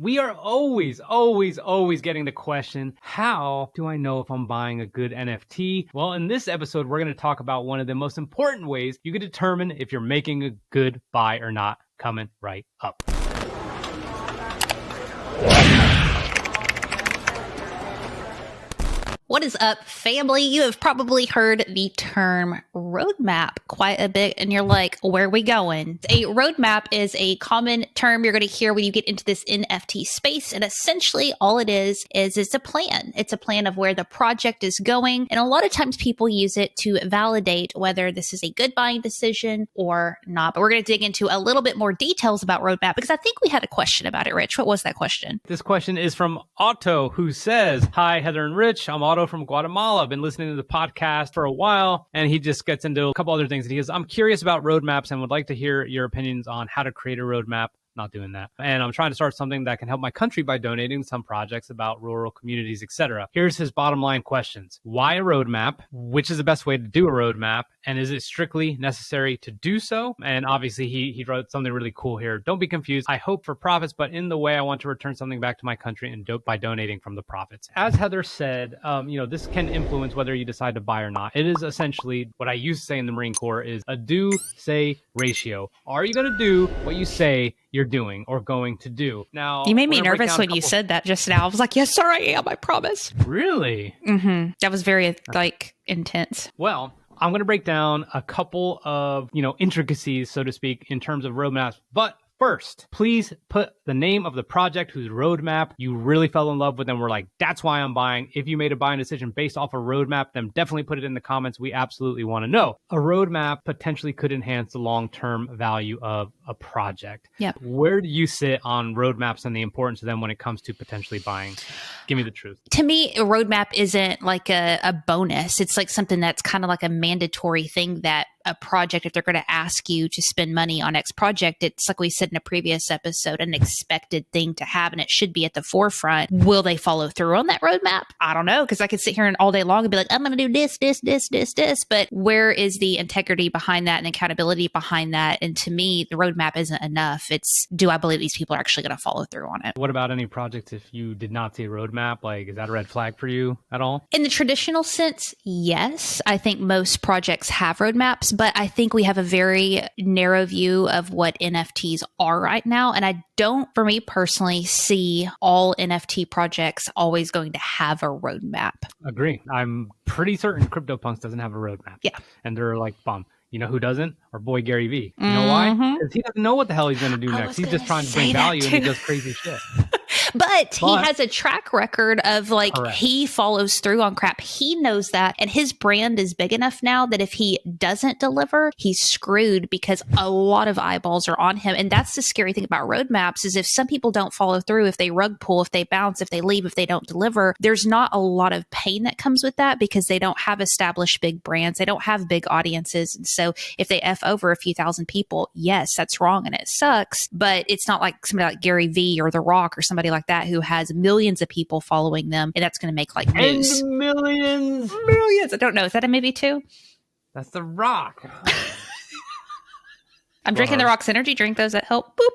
We are always getting the question, how do I know if I'm buying a good NFT? Well, in this episode, we're going to talk about one of the most important ways you can determine if you're making a good buy or not, coming right up. What is up, family? You have probably heard the term roadmap quite a bit, and you're like, where are we going? A roadmap is a common term you're going to hear when you get into this NFT space, and essentially all it is it's a plan. It's a plan of where the project is going, and a lot of times people use it to validate whether this is a good buying decision or not. But we're going to dig into a little bit more details about roadmap, because I think we had a question about it, Rich. What was that question? This question is from Otto, who says, "Hi, Heather and Rich. I'm Otto from Guatemala. I've been listening to the podcast for a while," and he just gets into a couple other things. And he goes, "I'm curious about roadmaps and would like to hear your opinions on how to create a roadmap." Not doing that. And I'm trying to start something that can help my country by donating some projects about rural communities, etc. Here's his bottom line questions. Why a roadmap? Which is the best way to do a roadmap? And is it strictly necessary to do so? And obviously he wrote something really cool here. Don't be confused. I hope for profits, but in the way I want to return something back to my country and by donating from the profits. As Heather said, this can influence whether you decide to buy or not. It is essentially what I used to say in the Marine Corps is a do-say ratio. Are you going to do what you say you're doing or going to do? Now, you made me nervous when you said that just now. I was like, yes, sir, I am. I promise. Really? Mm-hmm. That was very intense. Well, I'm going to break down a couple of, intricacies, so to speak, in terms of roadmaps. But first, please put the name of the project whose roadmap you really fell in love with and were like, that's why I'm buying. If you made a buying decision based off a roadmap, then definitely put it in the comments. We absolutely want to know. A roadmap potentially could enhance the long-term value of a project. Yep. Where do you sit on roadmaps and the importance of them when it comes to potentially buying? Give me the truth. To me, a roadmap isn't like a bonus. It's like something that's kind of like a mandatory thing that a project, if they're going to ask you to spend money on X project, it's like we said in a previous episode, an expected thing to have, and it should be at the forefront. Will they follow through on that roadmap? I don't know, because I could sit here all day long and be like, I'm going to do this, but where is the integrity behind that and accountability behind that? And to me, the roadmap isn't enough. It's, do I believe these people are actually going to follow through on it? What about any projects if you did not see a roadmap? Like, is that a red flag for you at all? In the traditional sense, yes. I think most projects have roadmaps, but I think we have a very narrow view of what NFTs are right now. And I don't, for me personally, see all NFT projects always going to have a roadmap. Agree. I'm pretty certain CryptoPunks doesn't have a roadmap. Yeah. And they're like, bum. You know who doesn't? Our boy Gary Vee. You know why? Because he doesn't know what the hell he's going to do next. He's just trying to bring value and he does crazy shit. But he has a track record of correct. He follows through on crap. He knows that. And his brand is big enough now that if he doesn't deliver, he's screwed because a lot of eyeballs are on him. And that's the scary thing about roadmaps is if some people don't follow through, if they rug pull, if they bounce, if they leave, if they don't deliver, there's not a lot of pain that comes with that because they don't have established big brands. They don't have big audiences. And so if they F over a few thousand people, yes, that's wrong and it sucks. But it's not like somebody like Gary Vee or The Rock or somebody like that who has millions of people following them, and that's going to make news. And millions. I don't know. Is that a movie too? That's The Rock. I'm drinking The Rock's energy drink. Those that help. Boop.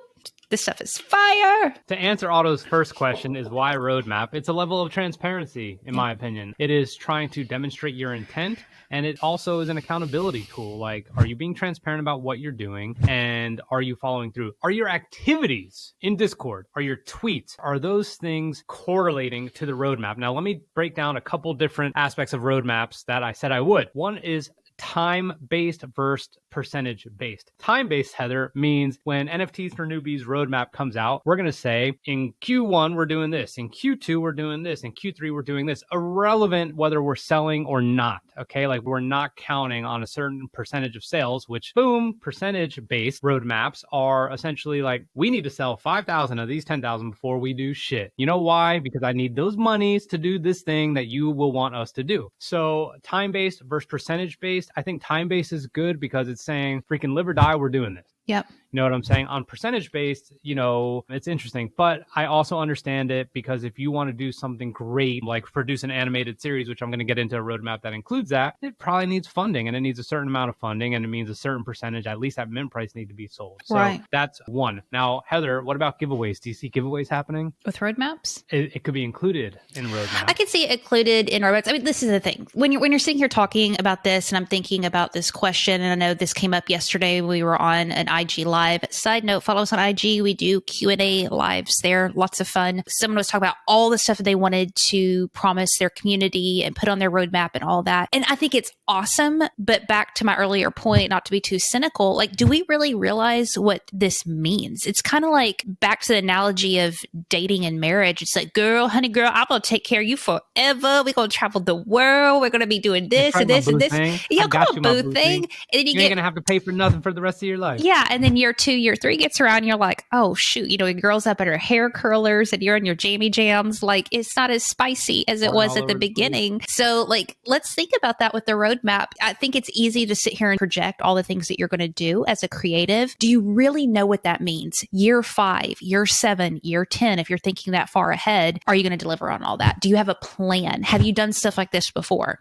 This stuff is fire. To answer Otto's first question is why roadmap? It's a level of transparency, in my opinion. It is trying to demonstrate your intent, and it also is an accountability tool. Like, are you being transparent about what you're doing, and are you following through? Are your activities in Discord, are your tweets, are those things correlating to the roadmap? Now, let me break down a couple different aspects of roadmaps that I said I would. One is time-based versus percentage-based. Time-based, Heather, means when NFTs for Newbies roadmap comes out, we're going to say in Q1, we're doing this. In Q2, we're doing this. In Q3, we're doing this. Irrelevant whether we're selling or not, okay? Like we're not counting on a certain percentage of sales, which, boom, percentage-based roadmaps are essentially like, we need to sell 5,000 of these 10,000 before we do shit. You know why? Because I need those monies to do this thing that you will want us to do. So time-based versus percentage-based, I think time-based is good because it's saying freaking live or die, we're doing this. Yep. You know what I'm saying? On percentage based, it's interesting. But I also understand it because if you want to do something great, like produce an animated series, which I'm going to get into a roadmap that includes that, it probably needs funding, and it needs a certain amount of funding, and it means a certain percentage, at least at mint price, need to be sold. So Right. that's one. Now, Heather, what about giveaways? Do you see giveaways happening? With roadmaps? It could be included in roadmaps. I can see it included in roadmaps. I mean, this is the thing. When you're sitting here talking about this, and I'm thinking about this question, and I know this came up yesterday. We were on an IG live. Side note, follow us on IG. We do Q&A lives there. Lots of fun. Someone was talking about all the stuff that they wanted to promise their community and put on their roadmap and all that. And I think it's awesome. But back to my earlier point, not to be too cynical, like, do we really realize what this means? It's kind of like back to the analogy of dating and marriage. It's like, honey, girl, I'm going to take care of you forever. We're going to travel the world. We're going to be doing this and this and this. Yeah, come on, boo thing. And then you ain't going to have to pay for nothing for the rest of your life. Yeah. And then year 2, year 3 gets around, you're like, oh shoot, your girl's up at her hair curlers and you're in your jammy jams. Like, it's not as spicy as it was at the beginning. So like, let's think about that with the roadmap. I think it's easy to sit here and project all the things that you're going to do as a creative. Do you really know what that means? Year 5, year 7, year 10, if you're thinking that far ahead, are you going to deliver on all that? Do you have a plan? Have you done stuff like this before?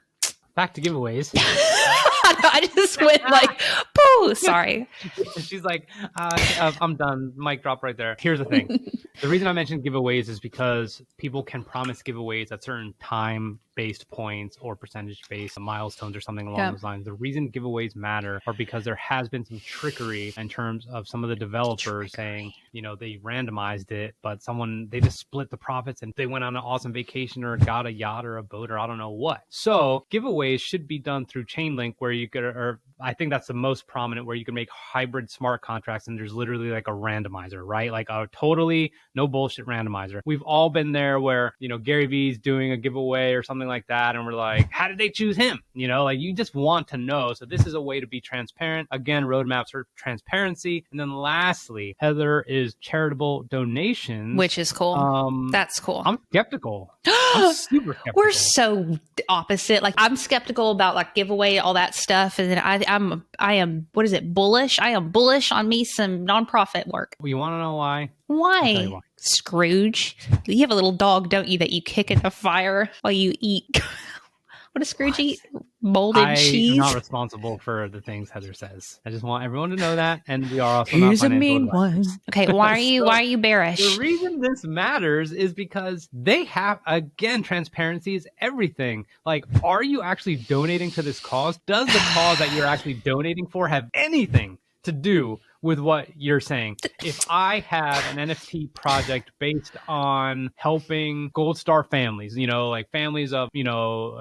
Back to giveaways. I just went like, pooh, sorry. She's like, I'm done. Mic drop right there. Here's the thing. The reason I mentioned giveaways is because people can promise giveaways at certain time-based points or percentage-based milestones or something along those lines. The reason giveaways matter are because there has been some trickery in terms of some of the developers saying, they randomized it, but they just split the profits and they went on an awesome vacation or got a yacht or a boat or I don't know what. So giveaways should be done through Chainlink, where you could, or I think that's the most prominent, where you can make hybrid smart contracts and there's literally like a randomizer, right? Like a totally no bullshit randomizer. We've all been there where, Gary Vee's doing a giveaway or something like that. And we're like, how did they choose him? Like you just want to know. So this is a way to be transparent. Again, roadmaps for transparency. And then lastly, Heather, is charitable donations. Which is cool. That's cool. I'm skeptical. I'm super skeptical. We're so opposite. Like, I'm skeptical about like giveaway, all that stuff. And then I am, what is it? Bullish. I am bullish on me some nonprofit work. You want to know why? Why? Scrooge. You have a little dog, don't you, that you kick in the fire while you eat. What does Scrooge eat? Molded cheese? I'm not responsible for the things Heather says. I just want everyone to know that. And we are also not financial advisors. He's a mean one. Okay, why are you bearish? The reason this matters is because they have, again, transparency is everything. Like, are you actually donating to this cause? Does the cause that you're actually donating for have anything to do with what you're saying? If I have an NFT project based on helping Gold Star families, like families of,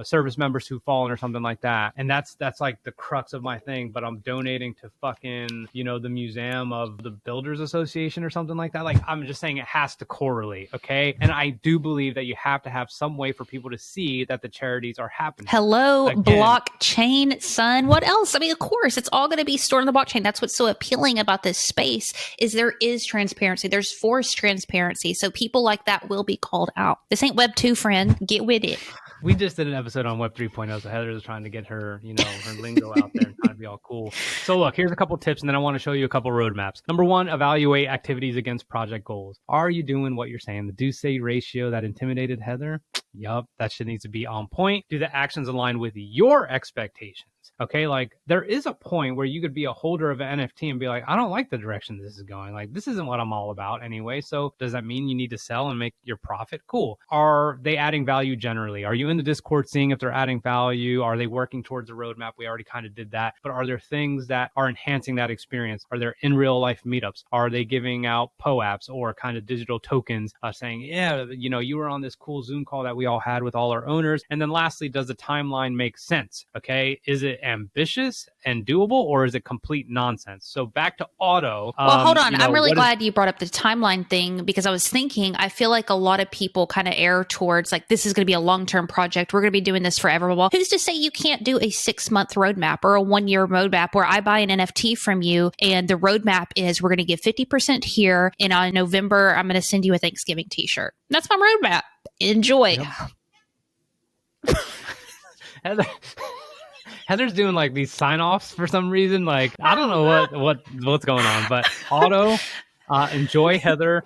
service members who've fallen or something like that, and that's like the crux of my thing, but I'm donating to fucking, the Museum of the Builders Association or something like that. Like, I'm just saying it has to correlate, okay? And I do believe that you have to have some way for people to see that the charities are happening. Hello, again, blockchain, son. What else? I mean, of course, it's all going to be stored in the blockchain. That's what's so appealing about this space, is there is transparency. There's forced transparency. So people like that will be called out. This ain't Web 2, friend. Get with it. We just did an episode on Web 3.0, so Heather's trying to get her, her lingo out there and trying to be all cool. So look, here's a couple tips, and then I want to show you a couple roadmaps. Number 1, evaluate activities against project goals. Are you doing what you're saying? The do-say ratio that intimidated Heather? Yup, that shit needs to be on point. Do the actions align with your expectations? Okay, like there is a point where you could be a holder of an NFT and be like, I don't like the direction this is going. Like, this isn't what I'm all about anyway. So does that mean you need to sell and make your profit? Cool. Are they adding value generally? Are you in the Discord seeing if they're adding value? Are they working towards a roadmap? We already kind of did that. But are there things that are enhancing that experience? Are there in real life meetups? Are they giving out POAPs or kind of digital tokens saying, yeah, you were on this cool Zoom call that we all had with all our owners? And then lastly, does the timeline make sense? Okay, is it ambitious and doable, or is it complete nonsense? So back to Otto. Well, hold on. I'm really glad you brought up the timeline thing, because I was thinking, I feel like a lot of people kind of err towards like, this is going to be a long-term project. We're going to be doing this forever. Well, who's to say you can't do a 6-month roadmap or a 1-year roadmap where I buy an NFT from you and the roadmap is we're going to give 50% here, and on November, I'm going to send you a Thanksgiving t-shirt. That's my roadmap. Enjoy. Yep. Heather's doing like these sign-offs for some reason. Like, I don't know what's going on, but auto. Enjoy, Heather.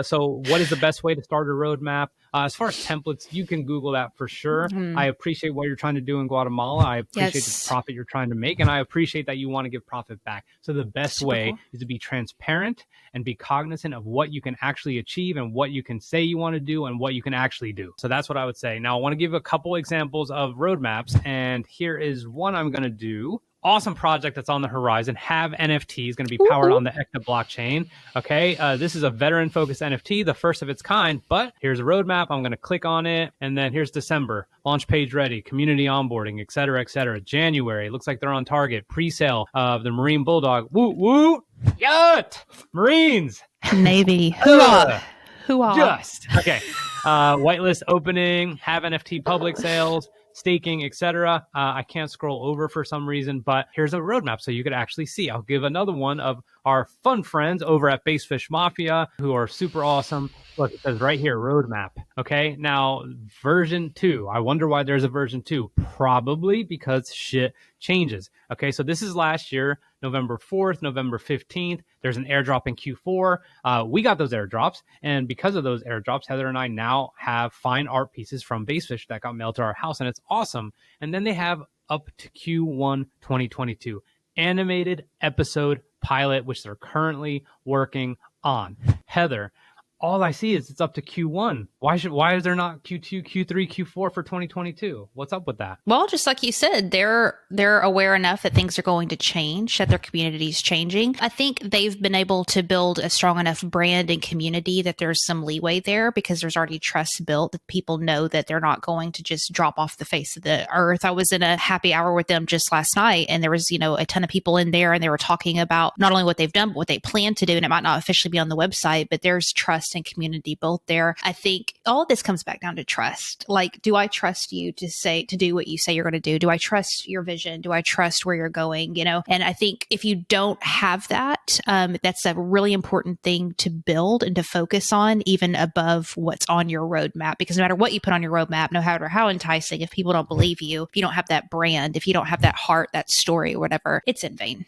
So what is the best way to start a roadmap? As far as templates, you can Google that for sure. I appreciate what you're trying to do in Guatemala. I appreciate the profit you're trying to make, and I appreciate that you want to give profit back. So the best way is to be transparent and be cognizant of what you can actually achieve and what you can say you want to do and what you can actually do. So that's what I would say. Now, I want to give a couple examples of roadmaps, and here is one I'm going to do. Awesome project that's on the horizon. Have NFT is going to be powered on the ECTA blockchain. Okay, this is a veteran-focused NFT, the first of its kind, but here's a roadmap. I'm going to click on it, and then here's December. Launch page ready, community onboarding, et cetera, et cetera. January, looks like they're on target. Pre-sale of the Marine Bulldog. Woo, woo, yacht! Marines! Navy. Hoorah! Hoorah! Just. Okay. Whitelist opening, have NFT public sales, staking, etc. I can't scroll over for some reason, but here's a roadmap so you could actually see. I'll give another one of our fun friends over at Basefish Mafia who are super awesome. Look, it says right here, roadmap. Okay, now version 2. I wonder why there's a version 2. Probably because shit changes. Okay, so this is last year, November 4th, November 15th. There's an airdrop in Q4. We got those airdrops, and because of those airdrops, Heather and I now have fine art pieces from Basefish that got mailed to our house, and it's awesome. And then they have up to Q1 2022 animated episode pilot, which they're currently working on. Heather, all I see is it's up to Q1. Why is there not Q2, Q3, Q4 for 2022? What's up with that? Well, just like you said, they're aware enough that things are going to change, that their community is changing. I think they've been able to build a strong enough brand and community that there's some leeway there because there's already trust built that people know that they're not going to just drop off the face of the earth. I was in a happy hour with them just last night, and there was, a ton of people in there, and they were talking about not only what they've done, but what they plan to do. And it might not officially be on the website, but there's trust and community built there. I think all of this comes back down to trust. Like, do I trust you to do what you say you're going to do? Do I trust your vision? Do I trust where you're going? And I think if you don't have that, that's a really important thing to build and to focus on, even above what's on your roadmap. Because no matter what you put on your roadmap, no matter how enticing, if people don't believe you, if you don't have that brand, if you don't have that heart, that story, or whatever, it's in vain.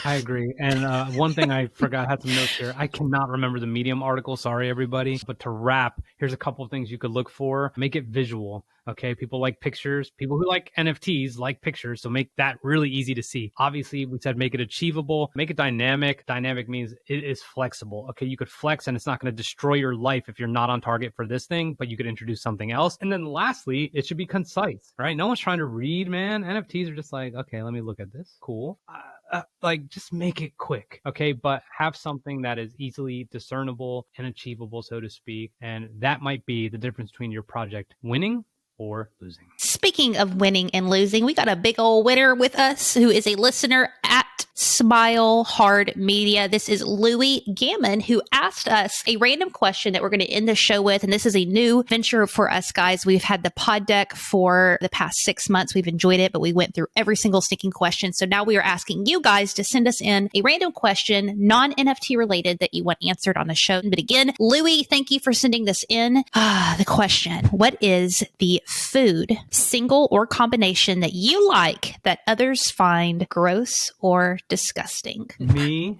I agree. And one thing I forgot, I had some notes here. I cannot remember the Medium article. Sorry, everybody. But to wrap, here's a couple of things you could look for. Make it visual. Okay. People like pictures. People who like NFTs like pictures. So make that really easy to see. Obviously, we said make it achievable, make it dynamic. Dynamic means it is flexible. Okay. You could flex and it's not going to destroy your life if you're not on target for this thing, but you could introduce something else. And then lastly, it should be concise, right? No one's trying to read, man. NFTs are just like, okay, let me look at this. Cool. Just make it quick, okay? But have something that is easily discernible and achievable, so to speak. And that might be the difference between your project winning or losing. Speaking of winning and losing, we got a big old winner with us who is a listener at Smile Hard Media. This is Louis Gammon, who asked us a random question that we're going to end the show with. And this is a new venture for us, guys. We've had the pod deck for the past 6 months. We've enjoyed it, but we went through every single stinking question. So now we are asking you guys to send us in a random question, non-NFT related, that you want answered on the show. But again, Louis, thank you for sending this in. The question: what is the food, single or combination, that you like that others find gross or disgusting? Me?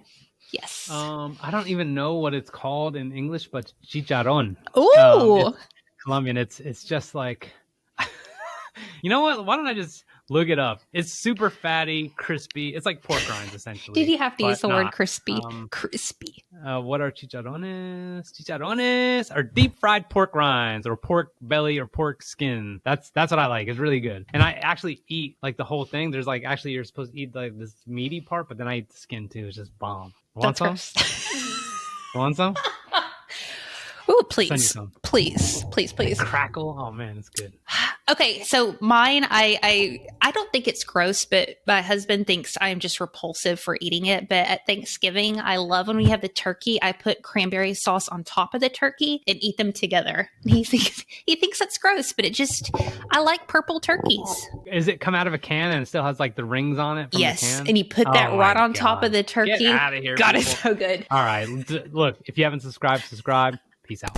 Yes. I don't even know what it's called in English, but chicharron. Ooh. It's Colombian. It's just like, you know what? Why don't I just look it up? It's super fatty, crispy. It's like pork rinds, essentially. Did you have to use the word crispy? Crispy. What are chicharrones? Chicharrones are deep fried pork rinds or pork belly or pork skin. That's what I like. It's really good. And I actually eat like the whole thing. There's like, actually you're supposed to eat like this meaty part, but then I eat the skin too. It's just bomb. Want some? Want some? Ooh, please. Send you some. Please. Crackle. Oh man, it's good. Okay, so mine, I don't think it's gross, but my husband thinks I am just repulsive for eating it. But at Thanksgiving, I love when we have the turkey, I put cranberry sauce on top of the turkey and eat them together. He thinks that's gross, but I like purple turkeys. Is it come out of a can and it still has like the rings on it from yes, the can? And you put that right on top of the turkey. Get out of here, God, people. it's so good. All right, look, if you haven't subscribed, subscribe. Peace out.